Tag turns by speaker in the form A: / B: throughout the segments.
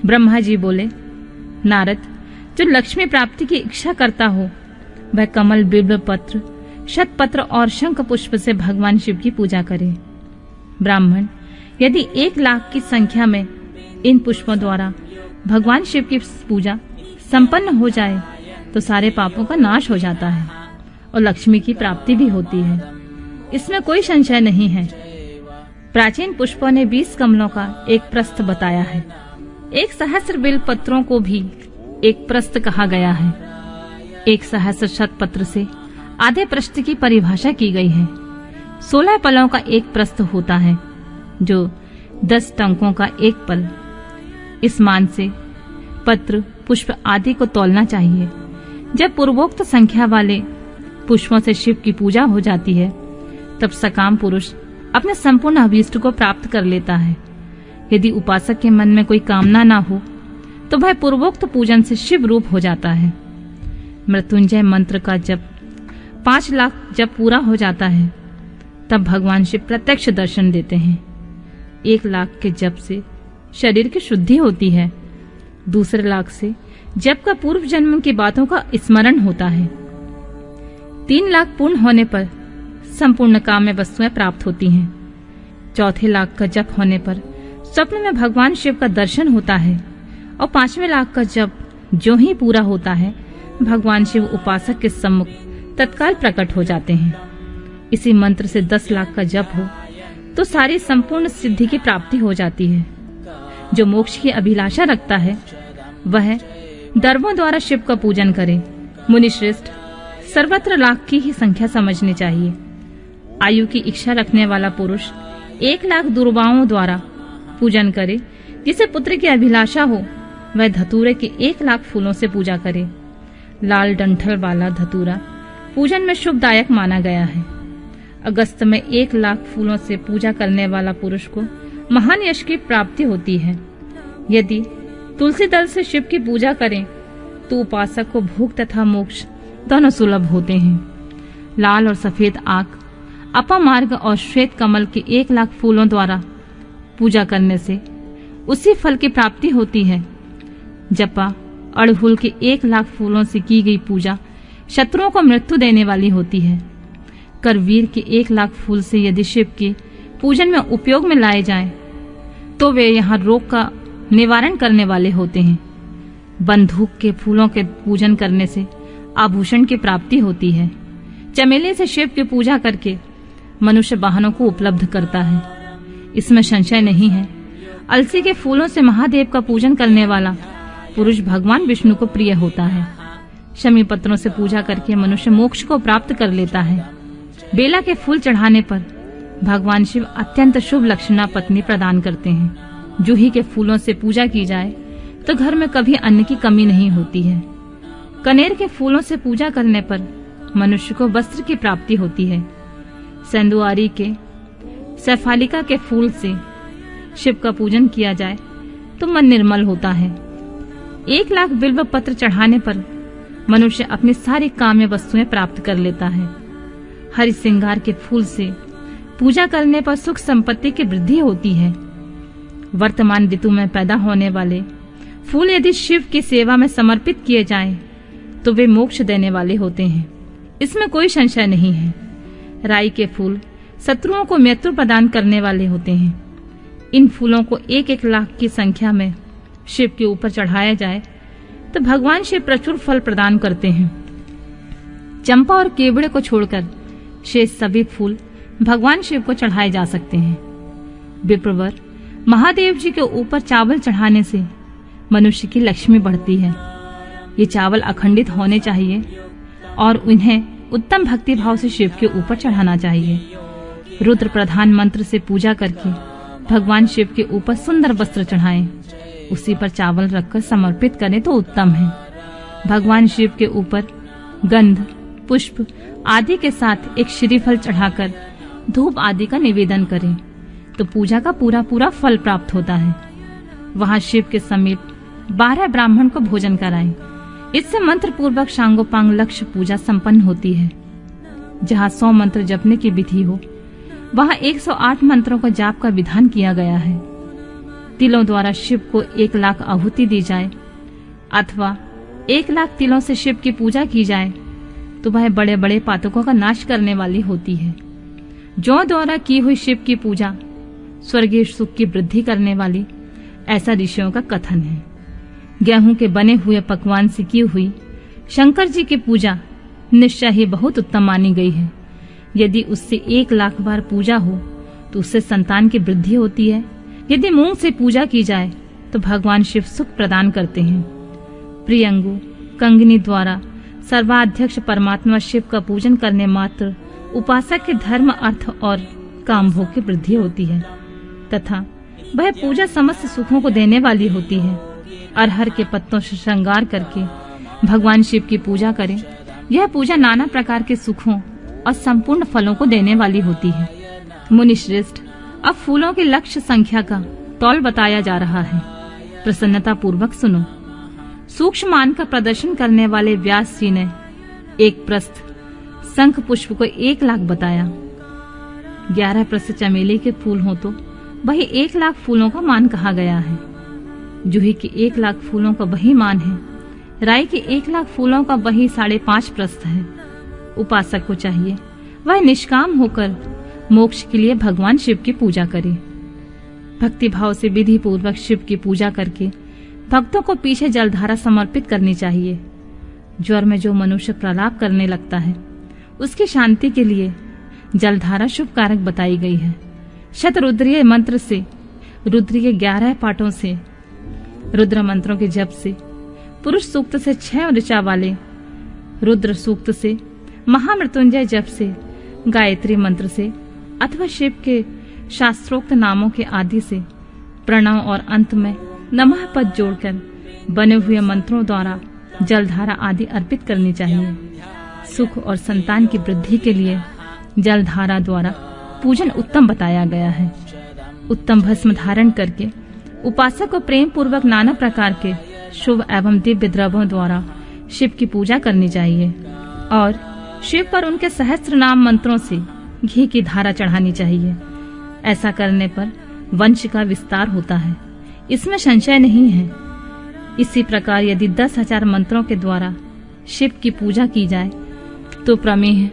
A: ब्रह्मा जी बोले, नारद, जो लक्ष्मी प्राप्ति की इच्छा करता हो वह कमल, बिल्व पत्र, शतपत्र और शंख पुष्प से भगवान शिव की पूजा करे। ब्राह्मण, यदि 1,00,000 की संख्या में इन पुष्पों द्वारा भगवान शिव की पूजा संपन्न हो जाए तो सारे पापों का नाश हो जाता है और लक्ष्मी की प्राप्ति भी होती है। इसमें कोई संशय नहीं है। प्राचीन पुष्पों ने 20 कमलों का एक प्रस्थ बताया है। 1,000 बिल्व पत्रों को भी एक प्रस्थ कहा गया है। 1,000 शतपत्र से आधे प्रस्थ की परिभाषा की गई है। 16 पलों का एक प्रस्थ होता है, जो 10 टंकों का एक पल। इस मान से पत्र, पुष्प आदि को तौलना चाहिए। जब पूर्वोक्त संख्या वाले पुष्पों से शिव की पूजा हो जाती है तब सकाम पुरुष अपने संपूर्ण अभीष्ट को प्राप्त कर लेता है। यदि उपासक के मन में कोई कामना ना हो तो वह पूर्वोक्त पूजन से शिव रूप हो जाता है। मृत्युंजय मंत्र का जब 5,00,000 जब पूरा हो जाता है तब भगवान शिव प्रत्यक्ष दर्शन देते हैं। 1,00,000 के जप से शरीर की शुद्धि होती है। दूसरे 1,00,000 से जप का पूर्व जन्म की बातों का स्मरण होता है। 3,00,000 पूर्ण होने पर संपूर्ण काम्य वस्तुएं प्राप्त होती हैं। चौथे 1,00,000 का जप होने पर स्वप्न में भगवान शिव का दर्शन होता है और 5वें 1,00,000 का जप जो ही पूरा होता है भगवान शिव उपासक के सम्मुख तत्काल प्रकट हो जाते हैं। इसी मंत्र से 10,00,000 का जप हो तो सारी संपूर्ण सिद्धि की प्राप्ति हो जाती है। जो मोक्ष की अभिलाषा रखता है वह दर्भों द्वारा शिव का पूजन करे। मुनि श्रेष्ठ, सर्वत्र 1,00,000 की ही संख्या समझनी चाहिए। आयु की इच्छा रखने वाला पुरुष 1,00,000 दुर्वाओं द्वारा पूजन करे। जिसे पुत्र की अभिलाषा हो वह धतूरे के 1,00,000 फूलों से पूजा करे। लाल डंठल वाला धतूरा पूजन में शुभदायक माना गया है। अगस्त में 1,00,000 फूलों से पूजा करने वाला पुरुष को महान यश की प्राप्ति होती है। यदि तुलसी दल से शिव की पूजा करें तो उपासक को भोग तथा मोक्ष दोनों सुलभ होते हैं। लाल और सफेद आंख, अपामार्ग और श्वेत कमल के 1,00,000 फूलों द्वारा पूजा करने से उसी फल की प्राप्ति होती है। जपा अड़हुल के 1,00,000 फूलों से की गई पूजा शत्रुओं को मृत्यु देने वाली होती है। करवीर के 1,00,000 फूल से यदि शिव के पूजन में उपयोग में लाए जाएं, तो वे यहाँ रोग का निवारण करने वाले होते हैं। बंदूक के फूलों के पूजन करने से आभूषण की प्राप्ति होती है। चमेली से शिव की पूजा करके मनुष्य वाहनों को उपलब्ध करता है। इसमें संशय नहीं है। अलसी के फूलों से महादेव का पूजन करने वाला पुरुष भगवान विष्णु को प्रिय होता है। शमी पत्रों से पूजा करके मनुष्य मोक्ष को प्राप्त कर लेता है। बेला के फूल चढ़ाने पर भगवान शिव अत्यंत शुभ लक्षणा पत्नी प्रदान करते हैं। जूही के फूलों से पूजा की जाए तो घर में कभी अन्न की कमी नहीं होती है। कनेर के फूलों से पूजा करने पर मनुष्य को वस्त्र की प्राप्ति होती है। सेंदुआरी के, सैफालिका के फूल से शिव का पूजन किया जाए तो मन निर्मल होता है। 1,00,000 बिल्व पत्र चढ़ाने पर मनुष्य अपनी सारी काम्य वस्तुएं प्राप्त कर लेता है। हरि सिंगार के फूल से पूजा करने पर सुख संपत्ति की वृद्धि होती है। वर्तमान ऋतु में पैदा होने वाले फूल यदि शिव की सेवा में समर्पित किए जाएं, तो वे मोक्ष देने वाले होते हैं। इसमें कोई संशय नहीं है। राई के फूल शत्रुओं को मृत्यु प्रदान करने वाले होते हैं। इन फूलों को 1,00,000 की संख्या में शिव के ऊपर चढ़ाया जाए तो भगवान शिव प्रचुर फल प्रदान करते हैं। चंपा और केवड़े को छोड़कर शेष सभी फूल भगवान शिव को चढ़ाए जा सकते हैं। विप्रवर, महादेव जी के ऊपर चावल चढ़ाने से मनुष्य की लक्ष्मी बढ़ती है। ये चावल अखंडित होने चाहिए और उन्हें उत्तम भक्ति भाव से शिव के ऊपर चढ़ाना चाहिए। रुद्र प्रधान मंत्र से पूजा करके भगवान शिव के ऊपर सुंदर वस्त्र चढ़ाएं। उसी पर चावल रखकर समर्पित करें तो उत्तम है। भगवान शिव के ऊपर गंध, पुष्प आदि के साथ एक श्रीफल चढ़ाकर धूप आदि का निवेदन करें तो पूजा का पूरा पूरा फल प्राप्त होता है। वहां शिव के समीप 12 ब्राह्मण को भोजन कराएं। इससे मंत्र पूर्वक शांगोपांग लक्ष्य पूजा संपन्न होती है। जहाँ 100 मंत्र जपने की विधि हो वहाँ 108 मंत्रों का जाप का विधान किया गया है। तिलों द्वारा शिव को 1,00,000 आहुति दी जाए अथवा 1,00,000 तिलों से शिव की पूजा की जाए तो वह बड़े बड़े पातकों का नाश करने वाली होती है। जौ द्वारा की हुई शिव की पूजा स्वर्गीय सुख की वृद्धि करने वाली, ऐसा ऋषियों का कथन है। गेहूं के बने हुए पकवान से की हुई शंकर जी की पूजा निश्चय ही बहुत उत्तम मानी गई है। यदि उससे 1,00,000 बार पूजा हो तो उससे संतान की वृद्धि होती है। यदि मूंग से पूजा की जाए तो भगवान शिव सुख प्रदान करते हैं। प्रियंगु कंगनी द्वारा सर्वाध्यक्ष परमात्मा शिव का पूजन करने मात्र उपासक के धर्म, अर्थ और काम भोग की वृद्धि होती है तथा वह पूजा समस्त सुखों को देने वाली होती है। अरहर के पत्तों से श्रृंगार करके भगवान शिव की पूजा करें। यह पूजा नाना प्रकार के सुखों और संपूर्ण फलों को देने वाली होती है। मुनि श्रेष्ठ, अब फूलों की लक्ष्य संख्या का तौल बताया जा रहा है। प्रसन्नता पूर्वक सुनो। सूक्ष्म मान का प्रदर्शन करने वाले व्यास जी ने एक प्रस्थ शंख पुष्प को 1,00,000 बताया। 11 प्रस्थ चमेली के फूल हो तो वही 1,00,000 फूलों का मान कहा गया है। जूही के 1,00,000 फूलों का वही मान है। राई के 1,00,000 फूलों का वही 5.5 प्रस्थ है। उपासक को चाहिए वह निष्काम होकर मोक्ष के लिए भगवान शिव की पूजा करे। भक्ति भाव से विधि पूर्वक शिव की पूजा करके भक्तों को पीछे जलधारा समर्पित करनी चाहिए। ज्वर में जो मनुष्य प्रलाप करने लगता है उसकी शांति के लिए जलधारा शुभ कारक बताई गई है। शतरुद्रीय मंत्र से, रुद्र के 11 पाठों से, रुद्र मंत्रों के जप से, पुरुष सूक्त से 6 ऋचा वाले रुद्र सूक्त से, महामृत्युंजय जप से, गायत्री मंत्र से अथवा शिव के शास्त्रोक्त नामों के आदि से प्रणव और अंत में नमः पद जोड़कर बने हुए मंत्रों द्वारा जलधारा आदि अर्पित करनी चाहिए। सुख और संतान की वृद्धि के लिए जलधारा द्वारा पूजन उत्तम बताया गया है। उत्तम भस्म धारण करके उपासक को प्रेम पूर्वक नाना प्रकार के शुभ एवं दिव्य द्रव्यों द्वारा शिव की पूजा करनी चाहिए और शिव पर उनके सहस्त्र नाम मंत्रों से घी की धारा चढ़ानी चाहिए। ऐसा करने पर वंश का विस्तार होता है, इसमें संशय नहीं है। इसी प्रकार यदि 10,000 मंत्रों के द्वारा शिव की पूजा की जाए तो प्रमेह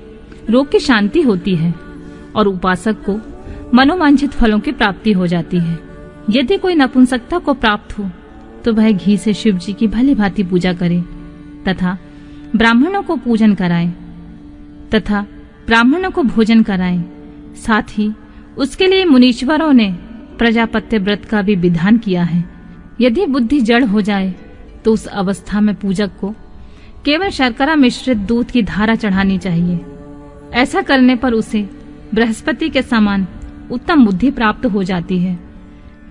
A: रोग की शांति होती है और उपासक को मनोवांछित फलों की प्राप्ति हो जाती है। यदि कोई नपुंसकता को प्राप्त हो तो वह घी से शिव जी की भली भांति पूजा करे तथा ब्राह्मणों को पूजन कराए तथा ब्राह्मणों को भोजन कराएं। साथ ही उसके लिए मुनीश्वरों ने प्रजापत्य व्रत का भी विधान किया है। यदि बुद्धि जड़ हो जाए तो उस अवस्था में पूजक को केवल शर्करा मिश्रित दूध की धारा चढ़ानी चाहिए। ऐसा करने पर उसे बृहस्पति के समान उत्तम बुद्धि प्राप्त हो जाती है।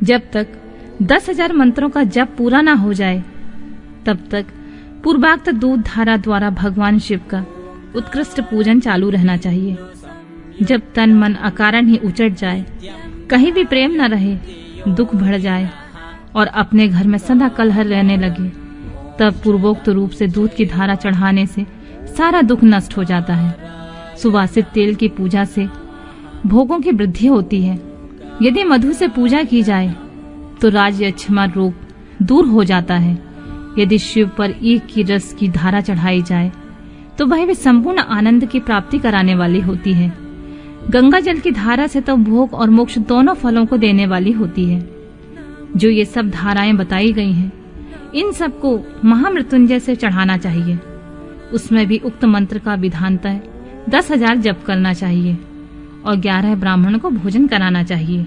A: जब तक 10,000 मंत्रों का जप पूरा न हो जाए तब तक पूर्वाक्त दूध धारा द्वारा भगवान शिव का उत्कृष्ट पूजन चालू रहना चाहिए। जब तन मन अकारण ही उचट जाए, कहीं भी प्रेम न रहे, दुख बढ़ जाए और अपने घर में सदा कलह रहने लगे, तब पूर्वोक्त रूप से दूध की धारा चढ़ाने से सारा दुख नष्ट हो जाता है। सुवासित तेल की पूजा से भोगों की वृद्धि होती है। यदि मधु से पूजा की जाए तो राजयक्षमा रोग दूर हो जाता है। यदि शिव पर ईख की रस की धारा चढ़ाई जाए तो वह भी संपूर्ण आनंद की प्राप्ति कराने वाली होती है। गंगा जल की धारा से तो भोग और मोक्ष दोनों फलों को देने वाली होती है। जो ये सब धाराएं बताई गई हैं, इन सबको महामृत्युंजय से चढ़ाना चाहिए। उसमें भी उक्त मंत्र का विधानतः 10,000 जप करना चाहिए और 11 ब्राह्मणों को भोजन कराना चाहिए।